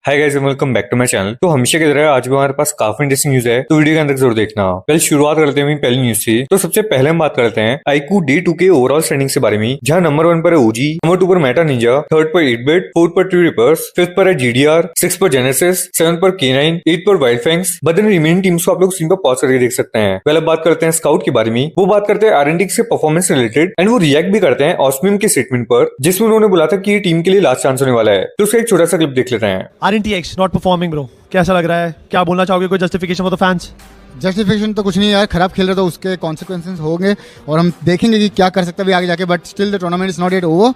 Hi guys, welcome back to my channel. तो हमेशा की तरह आज भी हमारे पास काफी इंटरेस्टिंग न्यूज है, तो वीडियो के अंदर जरूर देखना। पहले शुरुआत करते हैं पहली न्यूज से। तो सबसे पहले हम बात करते हैं आईक्यू डे 2 के ओवरऑल स्टैंडिंग के बारे में, जहां नंबर 1 पर है ओजी, नंबर 2 पर मेटा निंजा, थर्ड पर 8-बिट, फोर्थ पर ट्रू रिपर्स, फिफ्थ पर है जीडीआर, 6 पर जेनेसिस, 7 पर K9, 8 पर wild fangs. But in remaining teams को आप लोग स्क्रीन पर पॉज करके देख सकते हैं। पहले बात करते हैं स्काउट के बारे में। वो बात करते हैं आरएनडी के परफॉर्मेंस रिलेटेड एंड वो रिएक्ट भी करते हैं ऑस्मियम के स्टेटमेंट पर, जिसमें उन्होंने बोला था कि ये टीम के लिए लास्ट चांस होने वाला है। तो उसका एक छोटा सा क्लिप देख लेते हैं। RNTX not performing bro, कैसा लग रहा है? क्या बोलना चाहोगे? कोई justification for the fans? Justification तो कुछ नहीं यार, खराब खेल रहे तो उसके कॉन्सिक्वेंसेस होंगे और हम देखेंगे कि क्या कर सकते हैं आगे जाके। But still the tournament is not yet over,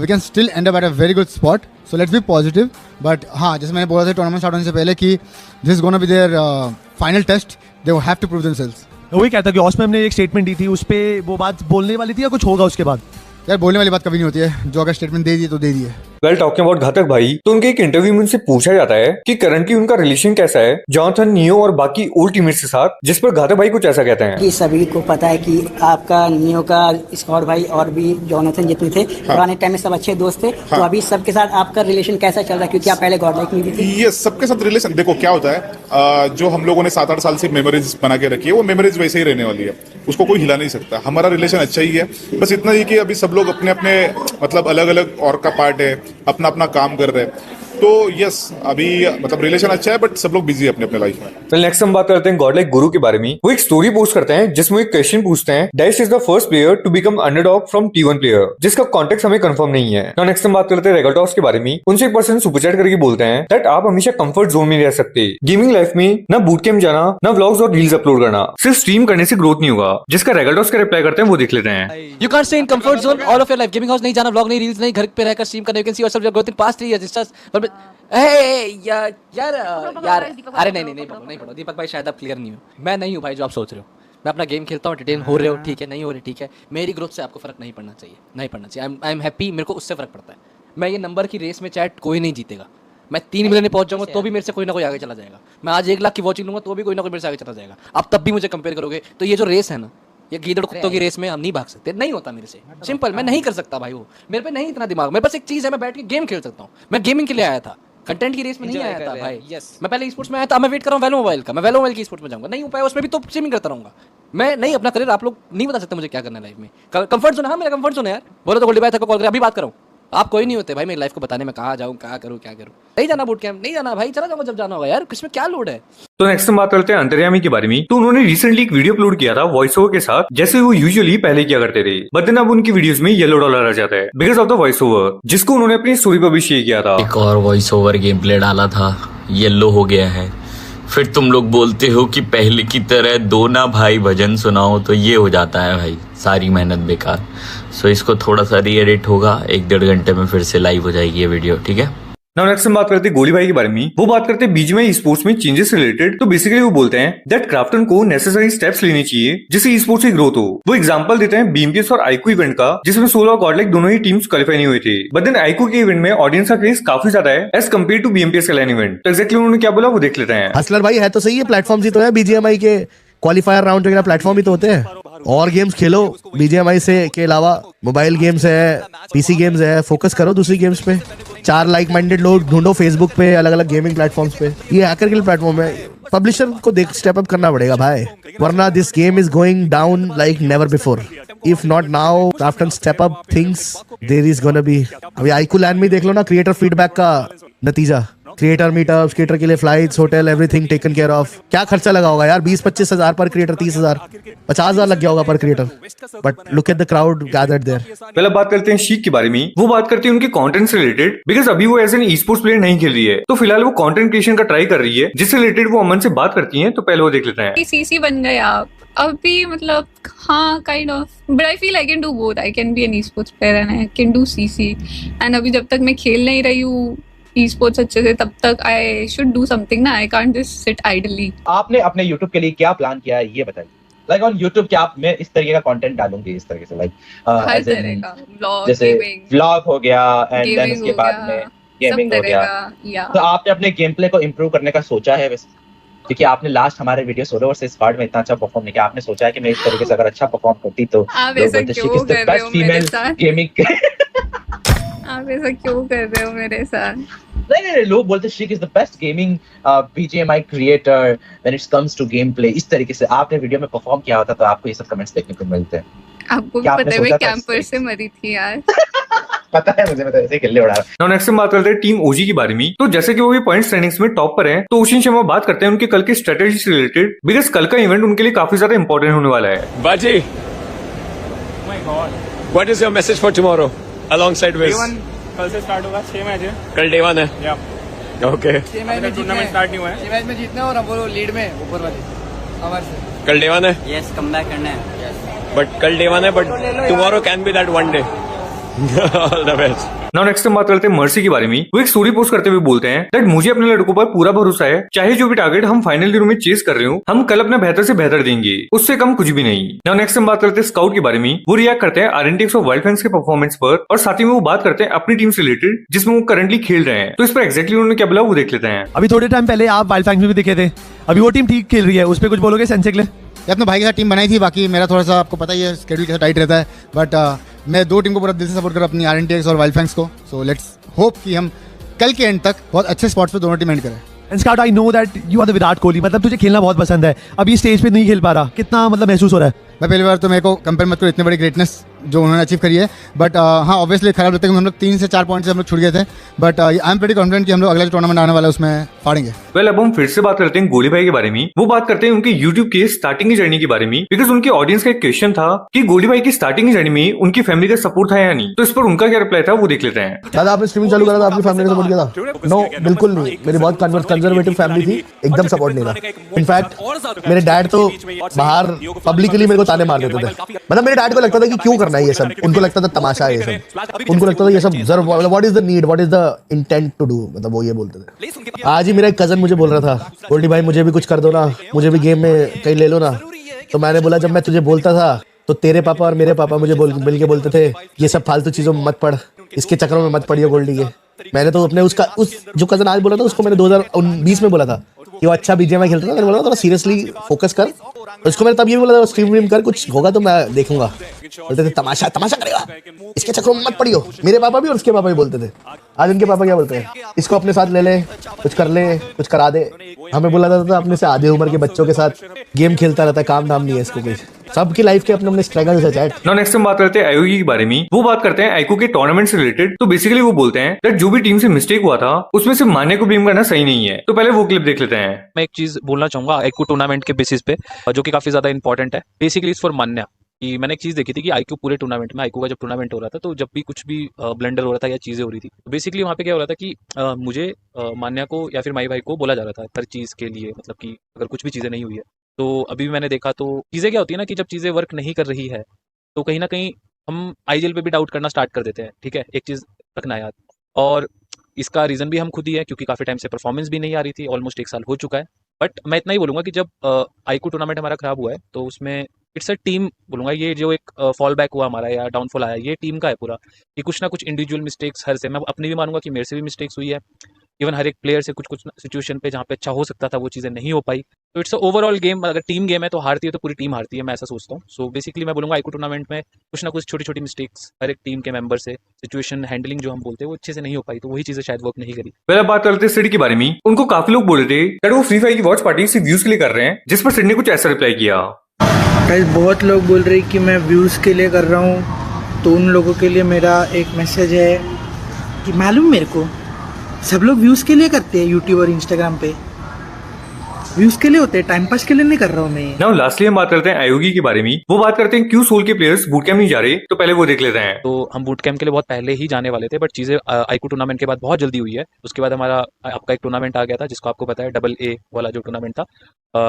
we can still end up at a very good spot, so let's be positive. But हाँ, जैसे मैंने बोला था टूर्नामेंट स्टार्ट होने से पहले कि this is gonna be their final test, they have to prove themselves. वही कहता कि ऑस्मियम ने एक स्टेटमेंट दी थी, उस पे वो बात बोलने वाली थी या कुछ होगा उसके बाद? यार बोलने वाली बात कभी नहीं होती है, जो अगर स्टेटमेंट दे दिए तो दे दिए। वेल टॉकिंग अबाउट घातक भाई, तो उनके एक इंटरव्यू में उनसे पूछा जाता है कि करंटली उनका रिलेशन कैसा है जॉनथन, नियो और बाकी ओल्ड टीममेट्स के साथ, जिस पर घातक भाई कुछ ऐसा कहते हैं कि सभी को पता है कि आपका नियो का स्कॉट भाई और भी जॉनथन जितने थे पुराने टाइम में सब अच्छे दोस्त थे। तो अभी सबके साथ आपका रिलेशन कैसा चल रहा है, क्योंकि आप पहले गॉडलाइक में भी थे? ये सबके साथ रिलेशन देखो क्या होता है, जो हम लोगों ने 7-8 साल से मेमोरीज बना के रखी है वो मेमोरीज वैसे ही रहने वाली है, उसको कोई हिला नहीं सकता। हमारा रिलेशन अच्छा ही है, बस इतना ही कि अभी सब लोग अपने अपने मतलब अलग अलग और का पार्ट है, अपना अपना काम कर रहे हैं। तो यस, अभी मतलब रिलेशन अच्छा है, बट सब लोग बिजी है अपने अपने लाइफ में। तो नेक्स्ट हम बात करते हैं गॉडलाइक गुरु के बारे में। वो एक स्टोरी पोस्ट करते हैं जिसमें एक क्वेश्चन पूछते हैं, dash is the first player to become underdog from T1 player, जिसका कॉन्टेक्स्ट हमें कंफर्म नहीं है। तो नेक्स्ट हम बात करते हैं रेगलटॉक्स के बारे में। उनसे एक पर्सन सुपर चैट करके बोलते हैं दैट आप हमेशा कंफर्ट जोन में रह सकते, गेमिंग लाइफ में ना बूट कैंप जाना, ना व्लॉग्स और रील्स अपलोड करना, सिर्फ स्ट्रीम करने से ग्रोथ नहीं होगा। जिसका रेगलटॉक्स का रिप्लाई करते हैं वो देख लेते हैं। You can't stay in comfort zone all of your life. Gaming house नहीं जाना, vlog नहीं, reels नहीं, घर पे रहकर stream करना. You can see yourself your growth in past 3 years. It's just यार अरे नहीं पढ़ो दीपक भाई, शायद आप क्लियर नहीं हो। मैं नहीं हूँ भाई जो आप सोच रहे हो। मैं अपना गेम खेलता हूँ, एंटरटेन हो रहे हो, ठीक है, नहीं हो रहे ठीक है। मेरी ग्रोथ से आपको फर्क नहीं पड़ना चाहिए। आई एम हैप्पी, मेरे को उससे फर्क पड़ता है। मैं ये नंबर की रेस में चैट कोई नहीं जीतेगा। मैं 3 मिलियन पहुंच जाऊंगा तो भी मेरे से कोई ना कोई आगे चला जाएगा। मैं आज 1 लाख की वॉचिंग लूंगा तो भी कोई ना कोई मेरे से आगे चला जाएगा। आप तब भी मुझे कंपेयर करोगे, तो ये जो रेस है ना, ये गीदड़ कुत्तों की रेस में हम नहीं भाग सकते। नहीं होता मेरे से, सिंपल, मैं नहीं कर सकता भाई। वो मेरे पे नहीं इतना दिमाग। मेरे पास एक चीज़ है, मैं बैठ के गेम खेल सकता हूँ। मैं गेमिंग के लिए आया था, कंटेंट की रेस में नहीं आया था भाई। मैं पहले स्पोर्ट्स में आया था, मैं वेट कर रहा हूँ वेलो मोबाइल का। मैं वेलो मोबाइल की स्पोर्ट्स में जाऊंगा, नहीं हो पाया उसमें भी तो स्ट्रीमिंग करता रहूंगा। मैं नहीं अपना करियर, आप लोग नहीं बता सकते मुझे क्या करना है लाइफ में। कंफर्ट जोन है, हाँ मेरा कंफर्ट जोन है यार। बोलो तो गोल्डी भाई तक कॉल कर, अभी बात करो। आप कोई नहीं होते भाई मेरी लाइफ को बताने में, कहाँ जाऊँ, क्या करूँ। नहीं जाना बूट कैंप, नहीं जाना भाई, चला जाऊंगा जब जाना होगा यार, किसमें क्या लोड है। तो नेक्स्ट हम बात करते हैं अंतर्यामी के बारे में। तो उन्होंने रिसेंटली एक वीडियो अपलोड किया था वॉइस ओवर के साथ, जैसे वो यूजुअली पहले किया करते थे। बट देन अब उनकी वीडियोस में येलो डॉलर आ जाता है because of the voice over, जिसको उन्होंने अपनी स्टोरी पर भी शेयर किया था। एक और वॉइस ओवर गेम प्ले डाला था, येलो हो गया है। फिर तुम लोग बोलते हो कि पहले की तरह दो ना भाई भजन सुनाओ, तो ये हो जाता है भाई, सारी मेहनत बेकार। सो इसको थोड़ा सा री एडिट होगा, 1-1.5 घंटे में फिर से लाइव हो जाएगी ये वीडियो, ठीक है। नाउ नेक्स्ट हम बात करते हैं गोली भाई के बारे में। वो बात करते हैं बीजीएमआई स्पोर्ट्स में चेंजेस रिलेटेड। तो बेसिकली वो बोलते हैं दैट क्राफ्टन को नेसेसरी स्टेप्स लेने चाहिए जिससे स्पोर्ट्स की ग्रोथ हो। वो एग्जांपल देते हैं BMPS और आईक्यू इवेंट का, जिसमें सोलो और गॉडलाइक दोनों ही टीम्स क्वालिफाई नहीं हुए थे। बट देन आईक्यू के इवेंट में ऑडियंस का क्रेज काफी ज्यादा है एज कम्पेयर टू BMPS का लैन इवेंट। तो एक्जैक्टली उन्होंने क्या बोला वो देख लेते हैं। हसलर भाई है तो सही है, प्लेटफॉर्म ही तो है BGMI के, क्वालिफायर राउंड वगैरह प्लेटफॉर्म ही तो होते हैं। और गेम्स खेलो BGMI से के अलावा, मोबाइल गेम्स है, PC गेम्स है, फोकस करो दूसरी गेम्स पे। 4 लाइक माइंडेड लोग ढूंढो फेसबुक पे, अलग अलग गेमिंग प्लेटफॉर्म्स पे। ये हैकर के लिए प्लेटफॉर्म है, पब्लिशर को देख स्टेप अप करना पड़ेगा भाई, वरना this game is going down like never before. If not now after step up things, there is gonna be. अभी आईक्यू लैंड में देख लो ना, क्रिएटर फीडबैक का नतीजा, क्रिएटर मीटअप्स, क्रिएटर के लिए flights, hotel, everything taken care of. क्या खर्चा लगा होगा यार, 20-25 हजार पर क्रिएटर, 30,000 50,000 लग गया होगा पर creator. But look at the crowd gathered there. पहले बात करते हैं शीक के बारे में। वो बात करते हैं उनके कंटेंट से रिलेटेड, बिकॉज अभी वो एज एन ई-स्पोर्ट्स प्लेयर नहीं खेल रही है, तो फिलहाल वो कंटेंट क्रिएशन का ट्राई कर रही है, जिससे रिलेटेड वो अमन से बात करती हैं। तो पहले वो देख लेते हैं। सीसी बन गए आप अभी, मतलब हाँ kind of, but I feel I can do both. I can be an esports player and I can do CC. And अभी जब तक मैं खेल नहीं रही हूँ ई-स्पोर्ट्स अच्छे से, तब तक आई शुड डू समथिंग ना, I can't just sit ideally. आपने अपने YouTube के लिए क्या प्लान किया है ये बताइए। लाइक ऑन YouTube क्या आप, मैं इस तरीके का कंटेंट डालूंगी, इस तरीके से लाइक हर तरह का व्लॉग, जैसे गेमिंग, व्लॉग हो गया एंड देन उसके बाद में गेमिंग हो गया। तो आपने अपने गेम प्ले को इम्प्रूव करने का सोचा है वैसे? क्योंकि आपने लास्ट हमारे वीडियो सोलो वर्सेस स्क्वाड में इतना अच्छा परफॉर्म नहीं किया, आपने सोचा है कि मैं इस तरीके से अगर अच्छा परफॉर्म करती तो आप ऐसा क्यों कर रहे हो मेरे साथ? गेमिंग आप ऐसा क्यों कर रहे हो मेरे साथ? नहीं, लोग बोलते श्रीक is the best gaming BGMI creator when it comes to game play. इस तरीके से आपने वीडियो में परफॉर्म किया होता तो आपको ये सब कमेंट्स देखने को मिलते हैं। आपको भी क्या आपने पता है मैं सोचा था कैंपर इस से मरी थी यार। पता है मुझे, मैं तो ऐसे ही किल्ले उड़ा रहा नाउ नेक्स्ट हम बात करते हैं टीम ओजी के बारे में। तो जैसे कि वो भी पॉइंट स्टैंडिंग्स में टॉप पर हैं, तो उसी शर्मा बात करते हैं उनके कल की स्ट्रेटेजी से रिलेटेड, बिकॉज कल का इवेंट उनके लिए काफी ज्यादा इंपॉर्टेंट होने वाला है। Baji, what is your message for tomorrow alongside Wiz? कल से स्टार्ट होगा, 6 मैच है। कल डे 1 है। या ओके, 6 मैच में टूर्नामेंट स्टार्ट नहीं हुआ है। 6 मैच में जीतने और वो लीड में ऊपर वाले हमारे से। कल डे 1 है। यस, कम बैक करना है। बट कल डे 1 है, but tomorrow can be that one day. All the best. Now next हम बात करते हैं मर्सी के बारे में। वो एक स्टोरी पोस्ट करते हुए बोलते हैं दैट मुझे अपने लड़कों पर पूरा भरोसा है, चाहे जो भी टारगेट हम फाइनल ईयर में चेस कर रहे हो, हम कल अपना बेहतर से बेहतर देंगे, उससे कम कुछ भी नहीं। नाउ नेक्स्ट हम बात करते हैं स्काउट के बारे में। वो रिएक्ट करते हैं आरएनटीएक्स और वाइल्ड फैंस के परफॉर्मेंस पर, और साथ ही में वो बात करते हैं अपनी टीम से रिलेटेड जिसमें वो करंटली खेल रहे हैं। तो इस पर एक्जैक्टली उन्होंने क्या बोला वो देख लेते हैं। अभी थोड़े टाइम पहले आप वाइल्ड फैंक्स में भी दिखे थे, अभी वो टीम ठीक खेल रही है, उस पर कुछ बोलोगे सेंसेक ले? ये अपने भाई के साथ टीम बनाई थी, बाकी मेरा थोड़ा सा आपको पता ही है स्केड्यूल कैसा टाइट रहता है, बट मैं 2 टीम को पूरा दिल से सपोर्ट कर अपनी आरएनटीएक्स और वाइल्ड फैंक्स को। सो लेट्स होप कि हम कल के एंड तक बहुत अच्छे स्पॉट्स पे दोनों टीम एंड करें। And scout, I know that you are the Virat Kohli, मतलब तुझे खेलना बहुत पसंद है, अभी स्टेज पे नहीं खेल पा रहा, कितना मतलब महसूस हो रहा है? मैं पहली बार तो मेरे को कंपेयर मत करो इतनी बड़ी ग्रेटनेस जो उन्होंने अचीव करी है, बट हाँ ऑब्वियसली खराब लगता है कि हम लोग 3 से 4 पॉइंट से हम लोग छूट गए थे, but I am pretty confident कि हम लोग अगला टूर्नामेंट आने वाला है उसमें फाड़ेंगे। वेल अब हम फिर से बात करते हैं गोली भाई के बारे में। वो बात करते हैं उनके यूट्यूब के स्टार्टिंग की जर्नी के बारे में, बिकॉज उनके ऑडियंस का एक क्वेश्चन था कि गोली भाई की स्टार्टिंग की जर्नी में उनकी फैमिली का सपोर्ट था या नहीं। तो इस पर उनका क्या रिप्लाई था वो देख लेते हैं। दादा आपने स्ट्रीमिंग चालू करा था, आपकी फैमिली ने सपोर्ट किया था? नो, बिल्कुल नहीं, मेरी बहुत कंजर्वेटिव फैमिली थी, एकदम सपोर्ट नहीं था। इनफैक्ट मेरे डैड तो बाहर पब्लिकली मेरे को ताने मार देते थे, मतलब मेरे डैड को लगता था कि क्यों करना है ये सब, उनको लगता था तमाशा है ये सब, उनको लगता था ये सब what is the need, what is the intent to do, मतलब वो ये बोलते थे। आज ही मेरा एक कजन मुझे बोल रहा था, गोल्डी भाई मुझे भी कुछ कर दो ना, मुझे भी गेम में कहीं ले लो ना। तो मैंने बोला जब मैं तुझे बोलता था तो तेरे पापा और मेरे पापा मुझे मिल के बोलते थे ये सब फालतू चीजों में मत पड़, इसके चक्करों में मत पड़ियो गोल्डी के। मैंने तो अपने उस जो कजन आज बोला था उसको मैंने 2020 में बोला था कि वो अच्छा बीजीएमआई खेलता था, मैंने बोला थोड़ा सीरियसली फोकस कर, उसको मैंने तब ये बोला था स्ट्रीम कर, कुछ होगा तो मैं देखूंगा। बोलते थे तमाशा करेगा, इसके चक्करों में मत पड़ियो, मेरे पापा भी और उसके पापा भी बोलते थे। आज उनके पापा क्या बोलते हैं, इसको अपने साथ ले ले, कुछ कर ले, कुछ करा दे। हमें बोला जाता था अपने से आधे उम्र के बच्चों के साथ गेम खेलता रहता है, काम धाम नहीं है इसको कुछ। सबकी लाइफ के अपने अपने स्ट्रगल्स है चैट। नाउ नेक्स्ट हम बात करते हैं आईओई के बारे में। वो बात करते हैं आईकू के टूर्नामेंट से रिलेटेड। तो बेसिकली वो बोलते हैं दैट जो भी टीम से मिस्टेक हुआ था उसमें से मान्या को ब्लेम करना सही नहीं है। तो पहले वो क्लिप देख लेते हैं। मैं एक चीज बोलना चाहूंगा आईक्यू टूर्नामेंट के बेसिस पे, जो कि काफी ज्यादा इंपॉर्टेंट है। बेसिकली इज फॉर मान्या कि मैंने एक चीज देखी थी कि आईक्यू पूरे टूर्नामेंट में, आईक्यू का जब टूर्नामेंट हो रहा था तो जब भी कुछ भी ब्लेंडर हो रहा था या चीजें हो रही थी, तो बेसिकली वहाँ पे क्या हो रहा था कि मुझे मान्या को या फिर माई भाई को बोला जा रहा था हर चीज के लिए, मतलब कि अगर कुछ भी चीजें नहीं हुई है। तो अभी भी मैंने देखा तो चीजें क्या होती है ना कि जब चीजें वर्क नहीं कर रही है तो कहीं ना कहीं हम आईजीएल पे भी डाउट करना स्टार्ट कर देते हैं। ठीक है, एक चीज रखना याद, और इसका रीजन भी हम खुद ही है क्योंकि काफी टाइम से परफॉर्मेंस भी नहीं आ रही थी, ऑलमोस्ट 1 साल हो चुका है। बट मैं इतना ही बोलूंगा कि जब आईक्यू टूर्नामेंट हमारा खराब हुआ है तो उसमें इट्स अ टीम बोलूंगा, ये जो एक फॉल बैक हुआ हमारा या डाउनफॉल आया ये टीम का है पूरा, कि कुछ ना कुछ इंडिविजुअल मिस्टेक्स हर से, मैं अपनी भी मानूंगा कि मेरे से भी मिस्टेक्स हुई है, इवन हर एक प्लेयर से कुछ कुछ सिचुएशन पे जहाँ पे अच्छा हो सकता था वो चीज़ें नहीं हो पाई। तो इट्स ओवरऑल गेम, अगर टीम गेम है तो हारती है तो पूरी टीम हारती है, मैं ऐसा सोचता हूँ। सो बेसिकली मैं बोलूँगा आईक्यू टूर्नामेंट में कुछ ना कुछ छोटी छोटी मिस्टेक्स हर एक टीम के मेंबर से, सिचुएशन हैंडलिंग जो हम बोलते हैं वो अच्छे से नहीं हो पाई, तो वही चीज़ें शायद वर्क नहीं करी। पहले बात करते हैं सिड के बारे में। उनको काफी लोग बोले थे कि वो फ्री फायर की वॉच पार्टी सिर्फ व्यूज के लिए कर रहे हैं, जिस पर सिड ने कुछ ऐसा रिप्लाई किया। बहुत लोग बोल रहे कि मैं व्यूज के लिए कर रहा हूँ, तो उन लोगों के लिए मेरा एक मैसेज है कि मालूम मेरे को सब लोग व्यूज़ के लिए करते हैं, यूट्यूब और इंस्टाग्राम पे व्यूज़ के लिए होते हैं, टाइम पास के लिए नहीं कर रहा हूँ मैं। नाउ लास्टली हम बात करते हैं आयोगी के बारे में। वो बात करते हैं क्यों सोल के प्लेयर्स बूट कैंप नहीं जा रहे, तो पहले वो देख लेते हैं। तो हम बूट कैंप के लिए बहुत पहले ही जाने वाले थे, बट चीज़ें आईक्यू टूर्नामेंट के बाद बहुत जल्दी हुई है। उसके बाद हमारा आपका एक टूर्नामेंट आ गया था जिसको आपको पता है AA वाला जो टूर्नामेंट था,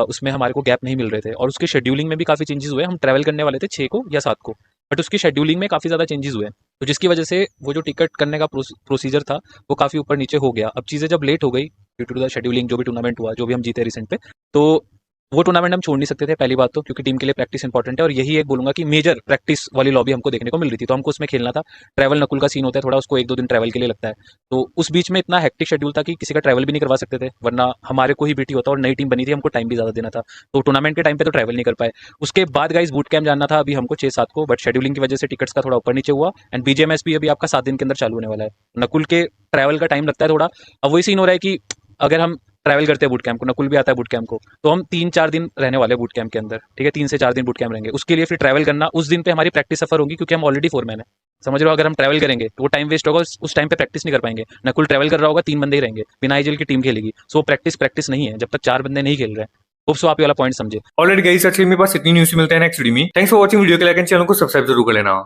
उसमें हमारे को गैप नहीं मिल रहे थे और उसके शेड्यूलिंग में भी काफ़ी चेंजेस हुए। हम ट्रैवल करने वाले थे 6 को या 7 को, बट उसकी शेड्यूलिंग में काफ़ी ज़्यादा चेंजेस हुए, तो जिसकी वजह से वो जो टिकट करने का प्रोसीजर था वो काफ़ी ऊपर नीचे हो गया। अब चीज़ें जब लेट हो गई ड्यू टू द शेड्यूलिंग, जो भी टूर्नामेंट हुआ, जो भी हम जीते रिसेंट पे, तो वो टूर्नामेंट हम छोड़ नहीं सकते थे पहली बात तो, क्योंकि टीम के लिए प्रैक्टिस इंपॉर्टेंट है। और यही एक बोलूंगा कि मेजर प्रैक्टिस वाली लॉबी हमको देखने को मिल रही थी, तो हमको उसमें खेलना था। ट्रैवल नकुल का सीन होता है थोड़ा, उसको 1-2 दिन ट्रैवल के लिए लगता है, तो उस बीच में इतना हेक्टिक शेड्यूल था कि किसी का ट्रैवल भी नहीं करवा सकते थे, वरना हमारे को ही बीटी होता और नई टीम बनी थी, हमको टाइम भी ज़्यादा देना था, तो टूर्नामेंट के टाइम पे तो ट्रैवल नहीं कर पाए। उसके बाद गाइस बूट कैंप जाना था अभी हमको 6-7 को, बट शेड्यूलिंग की वजह से टिकट्स का थोड़ा ऊपर नीचे हुआ। एंड BGMS भी अभी आपका 7 दिन के अंदर चालू होने वाला है। नकुल के ट्रैवल का टाइम लगता है थोड़ा। अब वही सीन हो रहा है कि अगर हम ट्रैवल करते हैं बूट कैंप को, नकुल भी आता है बूट कैंप को, तो हम 3-4 दिन रहने वाले बूट कैंप के अंदर, ठीक है, 3 से 4 दिन बूट कैंप रहेंगे। उसके लिए फिर ट्रैवल करना, उस दिन पे हमारी प्रैक्टिस सफर होगी, क्योंकि हम ऑलरेडी 4 मैन है, समझ रहे हो। अगर हम ट्रैवल करेंगे तो वो टाइम वेस्ट होगा, उस टाइम पे प्रैक्टिस नहीं कर पाएंगे। नकुल ट्रैवल कर रहा होगा, 3 बंदे ही रहेंगे, बिना आईजीएल की टीम खेलेगी, सो प्रैक्टिस नहीं है जब तक 4 बंदे नहीं खेल रहे हैं। होप सो आप ये वाला पॉइंट समझे। ऑलरेडी गाइस, एक्चुअली मेरे पास इतनी न्यूज़ मिलते हैं नेक्स्ट वीडियो में। थैंक्स फॉर वॉचिंग वीडियो के, लाइक एंड चैनल को सब्सक्राइब जरूर कर लेना।